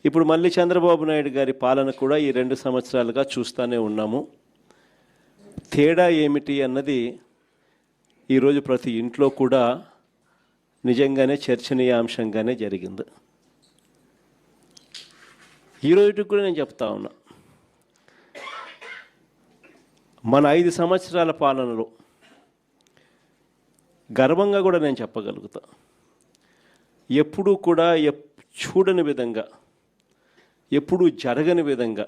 ఇప్పుడు మళ్ళీ చంద్రబాబు నాయుడు గారి పాలన కూడా ఈ 2 సంవత్సరాలుగా చూస్తూనే ఉన్నాము. తేడా ఏమిటి అన్నది ఈరోజు ప్రతి ఇంట్లో కూడా నిజంగానే చర్చనీయాంశంగానే జరిగింది. ఈరోజు కూడా నేను చెప్తా ఉన్నా, మన 5 సంవత్సరాల పాలనలో గర్వంగా కూడా నేను చెప్పగలుగుతా, ఎప్పుడూ కూడా చూడని విధంగా, ఎప్పుడూ జరగని విధంగా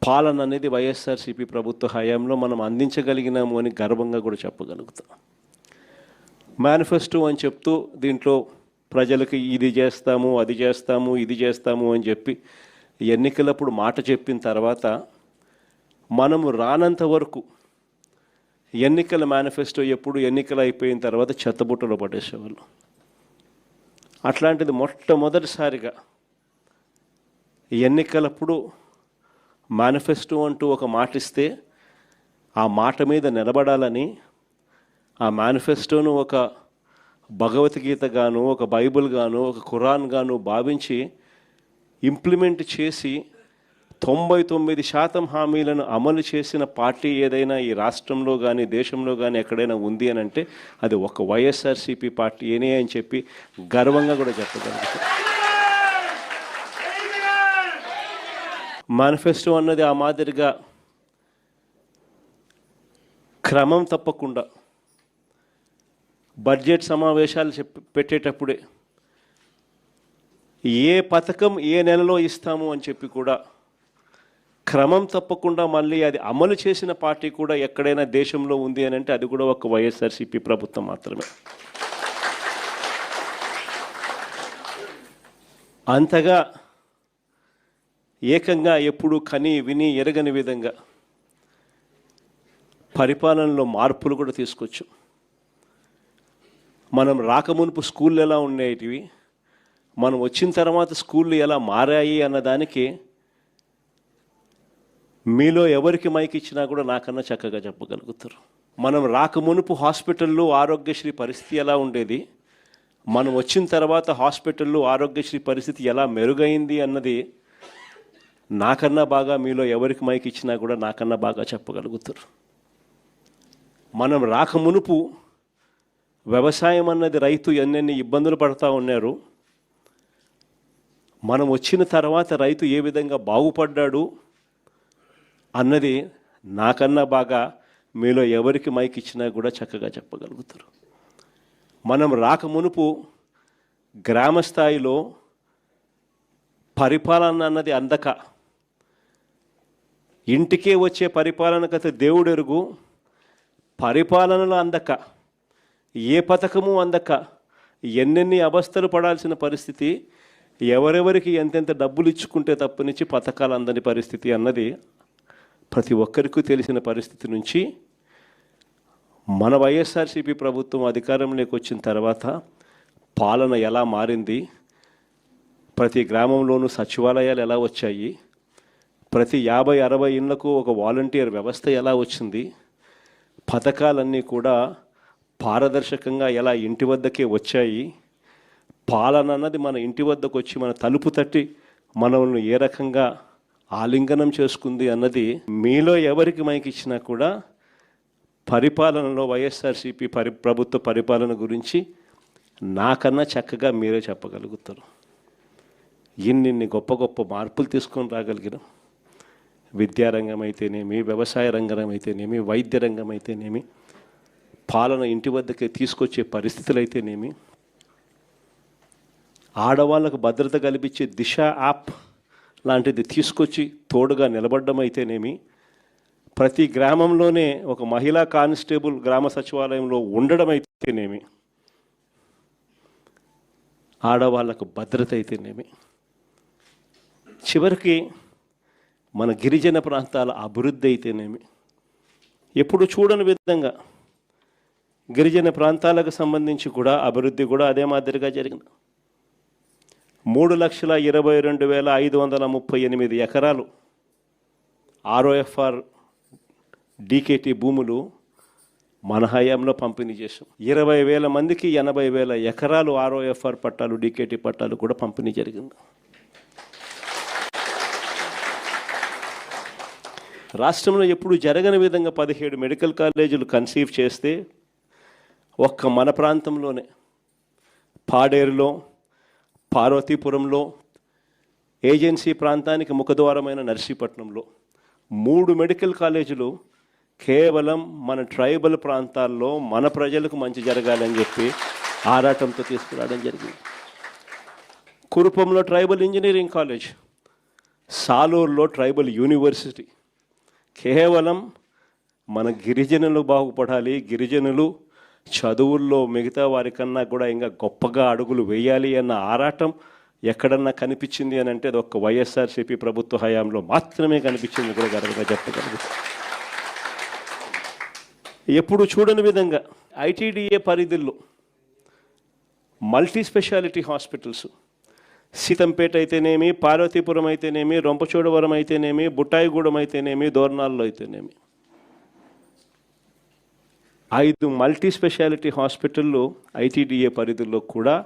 పాలన అనేది వైఎస్ఆర్సీపీ ప్రభుత్వ హయాంలో మనం అందించగలిగినాము అని గర్వంగా కూడా చెప్పగలుగుతాం. మేనిఫెస్టో అని చెప్తూ దీంట్లో ప్రజలకు ఇది చేస్తాము, అది చేస్తాము, ఇది చేస్తాము అని చెప్పి ఎన్నికలప్పుడు మాట చెప్పిన తర్వాత మనము రానంత వరకు ఎన్నికల మేనిఫెస్టో ఎప్పుడు ఎన్నికలు అయిపోయిన తర్వాత చెత్తబుట్టలో పడేసేవాళ్ళు. అట్లాంటిది మొట్టమొదటిసారిగా ఎన్నికలప్పుడు మేనిఫెస్టో అంటూ ఒక మాట ఇస్తే ఆ మాట మీద నిలబడాలని, ఆ మేనిఫెస్టోను ఒక భగవద్గీత గాను, ఒక బైబిల్ గాను, ఒక ఖురాన్ గాను భావించి ఇంప్లిమెంట్ చేసి 99% హామీలను అమలు చేసిన పార్టీ ఏదైనా ఈ రాష్ట్రంలో కానీ దేశంలో కానీ ఎక్కడైనా ఉంది అని అంటే అది ఒక వైఎస్ఆర్సీపీ పార్టీనే అని చెప్పి గర్వంగా కూడా చెప్పగలుగుతాం. మేనిఫెస్టో అన్నది ఆ మాదిరిగా క్రమం తప్పకుండా బడ్జెట్ సమావేశాలు పెట్టేటప్పుడే ఏ పథకం ఏ నెలలో ఇస్తాము అని చెప్పి కూడా క్రమం తప్పకుండా మళ్ళీ అది అమలు చేసిన పార్టీ కూడా ఎక్కడైనా దేశంలో ఉంది అని అంటే అది కూడా ఒక వైఎస్ఆర్సీపీ ప్రభుత్వం మాత్రమే. అంతగా ఏకంగా ఎప్పుడు కని విని ఎరగని విధంగా పరిపాలనలో మార్పులు కూడా తీసుకొచ్చు. మనం రాకమునుపు స్కూళ్ళు ఎలా ఉండేటివి, మనం వచ్చిన తర్వాత స్కూళ్ళు ఎలా మారాయి అన్నదానికి మీలో ఎవరికి మైక్ ఇచ్చినా కూడా నాకన్నా చక్కగా చెప్పగలుగుతారు. మనం రాకమునుపు హాస్పిటల్లో ఆరోగ్యశ్రీ పరిస్థితి ఎలా ఉండేది, మనం వచ్చిన తర్వాత హాస్పిటల్లో ఆరోగ్యశ్రీ పరిస్థితి ఎలా మెరుగైంది అన్నది నాకన్నా బాగా మీలో ఎవరికి మైక్ ఇచ్చినా కూడా నాకన్నా బాగా చెప్పగలుగుతారు. మనం రాకమునుపు వ్యవసాయం అన్నది రైతు ఎన్నెన్ని ఇబ్బందులు పడుతూ ఉన్నారు, మనం వచ్చిన తర్వాత రైతు ఏ విధంగా బాగుపడ్డాడు అన్నది నాకన్నా బాగా మీలో ఎవరికి మైక్ ఇచ్చినా కూడా చక్కగా చెప్పగలుగుతారు. మనం రాకమునుపు గ్రామ స్థాయిలో పరిపాలన అన్నది అందక, ఇంటికే వచ్చే పరిపాలన కథ దేవుడు ఎరుగు, పరిపాలనలో అందక, ఏ పథకము అందక ఎన్నెన్ని అవస్థలు పడాల్సిన పరిస్థితి, ఎవరెవరికి ఎంతెంత డబ్బులు ఇచ్చుకుంటే తప్పనిచ్చి పథకాలు అందని పరిస్థితి అన్నది ప్రతి ఒక్కరికి తెలిసిన పరిస్థితి నుంచి మన వైఎస్ఆర్సీపీ ప్రభుత్వం అధికారంలోకి వచ్చిన తర్వాత పాలన ఎలా మారింది, ప్రతి గ్రామంలోనూ సచివాలయాలు ఎలా వచ్చాయి, ప్రతి 50-60 ఇళ్లకు ఒక వాలంటీర్ వ్యవస్థ ఎలా వచ్చింది, పథకాలన్నీ కూడా పారదర్శకంగా ఎలా ఇంటి వద్దకే వచ్చాయి, పాలన అన్నది మన ఇంటి వద్దకు వచ్చి మన తలుపు తట్టి మనల్ని ఏ రకంగా ఆలింగనం చేసుకుంది అన్నది మీలో ఎవరికి మైక్ ఇచ్చినా కూడా పరిపాలనలో వైఎస్ఆర్సీపీ ప్రభుత్వ పరిపాలన గురించి నాకన్నా చక్కగా మీరే చెప్పగలుగుతారు. ఇన్ని గొప్ప గొప్ప మార్పులు తీసుకొని రాగలిగినాం. విద్యారంగం అయితేనేమి, వ్యవసాయ రంగం అయితేనేమి, వైద్య రంగం అయితేనేమి, పాలన ఇంటి వద్దకే తీసుకొచ్చే పరిస్థితులు అయితేనేమి, ఆడవాళ్ళకు భద్రత కల్పించే దిశ యాప్ లాంటిది తీసుకొచ్చి తోడుగా నిలబడ్డం అయితేనేమి, ప్రతి గ్రామంలోనే ఒక మహిళా కానిస్టేబుల్ గ్రామ సచివాలయంలో ఉండడం అయితేనేమి, ఆడవాళ్ళకు భద్రత అయితేనేమి, చివరికి మన గిరిజన ప్రాంతాల అభివృద్ధి అయితేనేమి, ఎప్పుడు చూడని విధంగా గిరిజన ప్రాంతాలకు సంబంధించి కూడా అభివృద్ధి కూడా అదే మాదిరిగా జరిగింది. 3,22,538 ఎకరాలు ROFR DKT భూములు మన హయాంలో పంపిణీ చేసాం. 20,000 మందికి 80,000 ఎకరాలు ROFR పట్టాలు, DKT పట్టాలు కూడా పంపిణీ జరిగింది. రాష్ట్రంలో ఎప్పుడు జరగని విధంగా 17 మెడికల్ కాలేజీలు కన్సీవ్ చేస్తే ఒక్క మన ప్రాంతంలోనే పాడేరులో, పార్వతీపురంలో, ఏజెన్సీ ప్రాంతానికి ముఖద్వారమైన నర్సీపట్నంలో 3 మెడికల్ కాలేజీలు కేవలం మన ట్రైబల్ ప్రాంతాల్లో మన ప్రజలకు మంచి జరగాలని చెప్పి ఆరాటంతో తీసుకురావడం జరిగింది. కురుపంలో ట్రైబల్ ఇంజనీరింగ్ కాలేజ్, సాలూరులో ట్రైబల్ యూనివర్సిటీ, కేవలం మన గిరిజనులు బాగుపడాలి, గిరిజనులు చదువుల్లో మిగతా వారికన్నా కూడా ఇంకా గొప్పగా అడుగులు వేయాలి అన్న ఆరాటం ఎక్కడన్నా కనిపించింది అని అంటే అది ఒక్క వైఎస్ఆర్సీపీ ప్రభుత్వ హయాంలో మాత్రమే కనిపించింది కూడా గర్వంగా చెప్పగలుగుతాం. ఎప్పుడు చూడని విధంగా ITDA పరిధిలో మల్టీ స్పెషాలిటీ హాస్పిటల్స్, సీతంపేట అయితేనేమి, పార్వతీపురం అయితేనేమి, రొంపచోడవరం అయితేనేమి, బుట్టాయిగూడెం అయితేనేమి, దోర్నాల్లో అయితేనేమి 5 మల్టీ స్పెషాలిటీ హాస్పిటళ్ళు ITDA పరిధిలో కూడా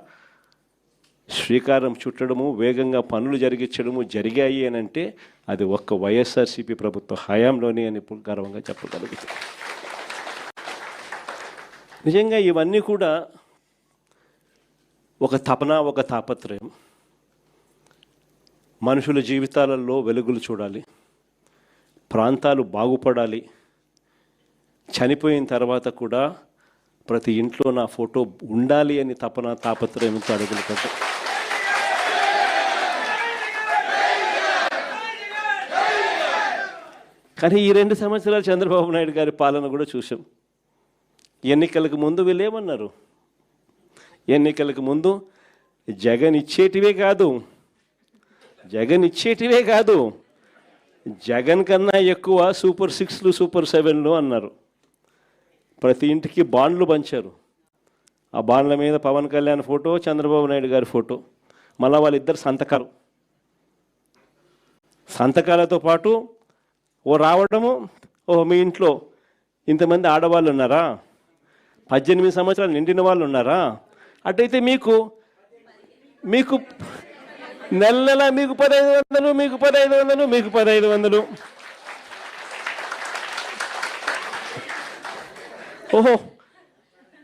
శ్రీకారం చుట్టడము, వేగంగా పనులు జరిగించడము జరిగాయి అని అంటే అది ఒక్క వైఎస్ఆర్సీపీ ప్రభుత్వ హయాంలోనే అని గర్వంగా చెప్పగలుగుతాం. నిజంగా ఇవన్నీ కూడా ఒక తపన, ఒక తాపత్రయం. మనుషుల జీవితాలలో వెలుగులు చూడాలి, ప్రాంతాలు బాగుపడాలి, చనిపోయిన తర్వాత కూడా ప్రతి ఇంట్లో నా ఫోటో ఉండాలి అని తపన, తాపత్రయంతో అడుగులు పడ్డాయి. కానీ ఈ 2 సంవత్సరాలు చంద్రబాబు నాయుడు గారి పాలన కూడా చూసాం. ఎన్నికలకు ముందు వీళ్ళేమన్నారు? ఎన్నికలకు ముందు జగన్ ఇచ్చేటివే కాదు, జగన్ కన్నా ఎక్కువ సూపర్ 6లు, సూపర్ 7లు అన్నారు. ప్రతి ఇంటికి బాండ్లు పంచారు. ఆ బాండ్ల మీద పవన్ కళ్యాణ్ ఫోటో, చంద్రబాబు నాయుడు గారి ఫోటో, మళ్ళీ వాళ్ళిద్దరు సంతకాలతో పాటు రావడము, మీ ఇంట్లో ఇంతమంది ఆడవాళ్ళు ఉన్నారా, 18 సంవత్సరాలు నిండిన వాళ్ళు ఉన్నారా, అటైతే మీకు నెల మీకు 1500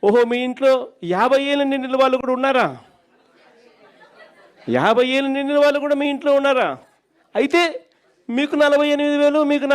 ఓహో మీ ఇంట్లో 50 ఏళ్ళు నిండిన వాళ్ళు కూడా ఉన్నారా? 50 ఏళ్ళు నిండిన వాళ్ళు కూడా మీ ఇంట్లో ఉన్నారా? అయితే మీకు 48,000, మీకు